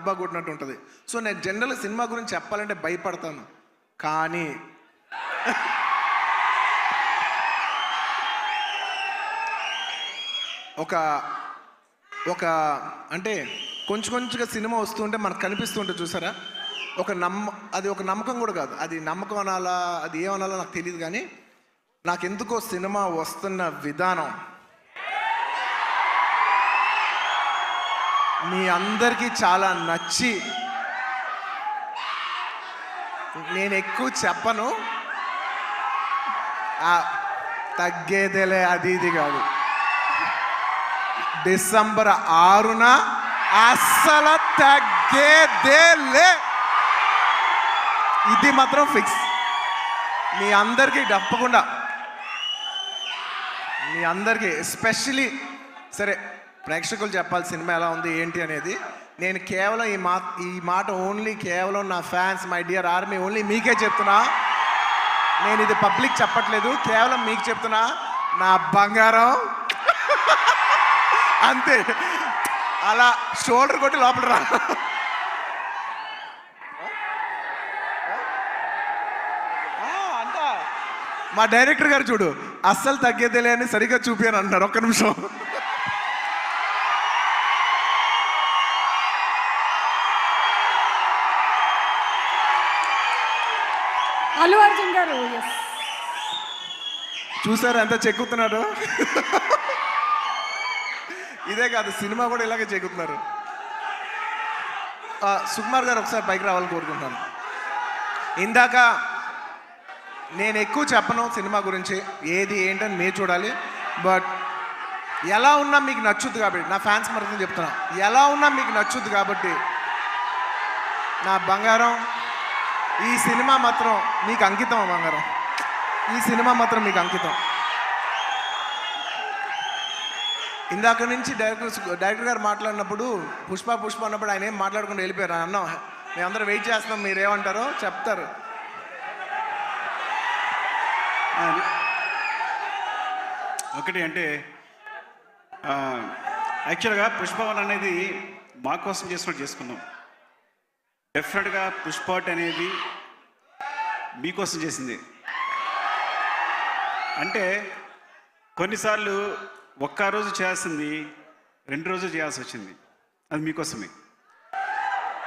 డబ్బా కొట్టినట్టు ఉంటుంది. సో నేను జనరల్గా సినిమా గురించి చెప్పాలంటే భయపడతాను. కానీ ఒక అంటే కొంచెంగా సినిమా వస్తుంటే మనకు కనిపిస్తుంటుంది చూసారా, అది ఒక నమ్మకం కూడా కాదు, అది నమ్మకం అనాలా అది ఏమనాలో నాకు తెలియదు. కానీ నాకెందుకో సినిమా వస్తున్న విధానం మీ అందరికీ చాలా నచ్చి, నేను ఎక్కువ చెప్పను, తగ్గేదేలే అది ఇది కాదు, డిసెంబర్ 6న అస్సలు తగ్గేదేలే, ఇది మాత్రం ఫిక్స్. మీ అందరికీ తప్పకుండా, మీ అందరికీ ఎస్పెషలీ సరే ప్రేక్షకులు చెప్పాలి సినిమా ఎలా ఉంది ఏంటి అనేది. నేను కేవలం ఈ మాట ఓన్లీ కేవలం నా fans, my dear army, only మీకే చెప్తున్నా. నేను ఇది పబ్లిక్ చెప్పట్లేదు, కేవలం మీకు చెప్తున్నా. నా బంగారం అంతే, అలా షోల్డర్ కొట్టి లోపల రా. అంట మా డైరెక్టర్ గారు చూడు, అస్సలు తగ్గేదేలే అని సరిగ్గా చూపాను అంటున్నారు. ఒక్క నిమిషం. అల్లు అర్జున్ గారు చూసారు ఎంత చెక్కుతున్నారు. ఇదే కాదు, సినిమా కూడా ఇలాగే చెక్కుతున్నారు. సుకుమార్ గారు ఒకసారి పైకి రావాలని కోరుకుంటాను. ఇందాక నేను ఎక్కువ చెప్పను సినిమా గురించి, ఏది ఏంటని మీరు చూడాలి. బట్ ఎలా ఉన్నా మీకు నచ్చుద్ది కాబట్టి, నా ఫ్యాన్స్ మరొకటి చెప్తున్నా, ఎలా ఉన్నా మీకు నచ్చుద్ది కాబట్టి నా బంగారం, ఈ సినిమా మాత్రం మీకు అంకితం. బంగారం, ఈ సినిమా మాత్రం మీకు అంకితం. ఇందాక నుంచి డైరెక్టర్ గారు మాట్లాడినప్పుడు పుష్ప అన్నప్పుడు ఆయన ఏం మాట్లాడకుండా వెళ్ళిపోయారు. అన్న మేమందరం వెయిట్ చేస్తున్నాం, మీరేమంటారో చెప్తారు. ఒకటి అంటే యాక్చువల్గా పుష్పవన్ అనేది మా కోసం చేసుకున్నట్టు చేసుకున్నాం. డెఫినెట్గా పుష్పాట్ అనేది మీకోసం చేసింది. అంటే కొన్నిసార్లు ఒక్క రోజు చేయాల్సింది 2 రోజులు చేయాల్సి వచ్చింది, అది మీకోసమే.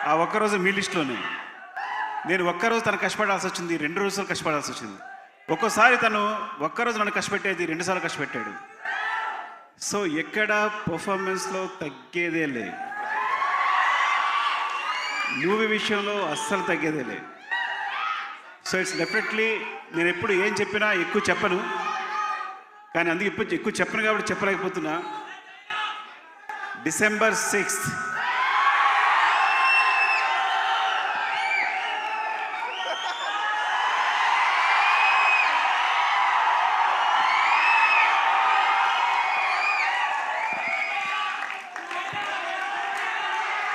ఆ ఒక్కరోజు మీ లిస్టులోనే. నేను ఒక్కరోజు తను కష్టపడాల్సి వచ్చింది, 2 రోజులు కష్టపడాల్సి వచ్చింది. ఒక్కోసారి తను ఒక్కరోజు నన్ను కష్టపెట్టేది 2 సార్లు కష్టపెట్టాడు. సో ఎక్కడ పర్ఫార్మెన్స్లో తగ్గేదేలే, మూవీ విషయంలో అస్సలు తగ్గేదేలే. సో ఇట్స్ డెఫినెట్లీ నేను ఎప్పుడు ఏం చెప్పినా ఎక్కువ చెప్పను, కానీ అందుకే ఇప్పుడు ఎక్కువ చెప్పను కాబట్టి చెప్పలేకపోతున్నా. December 6th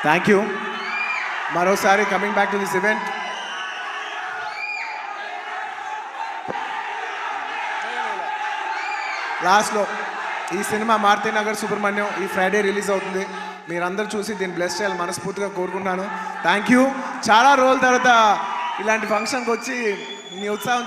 thank you. మరోసారి coming back to this event, లాస్ట్లో ఈ సినిమా మారుతినగర్ సుబ్రహ్మణ్యం ఈ ఫ్రైడే రిలీజ్ అవుతుంది. మీరందరూ చూసి దీన్ని బ్లెస్ చేయాలి మనస్ఫూర్తిగా కోరుకుంటున్నాను. Thank you. చాలా రోజుల తర్వాత ఇలాంటి ఫంక్షన్కి వచ్చి మీ ఉత్సాహం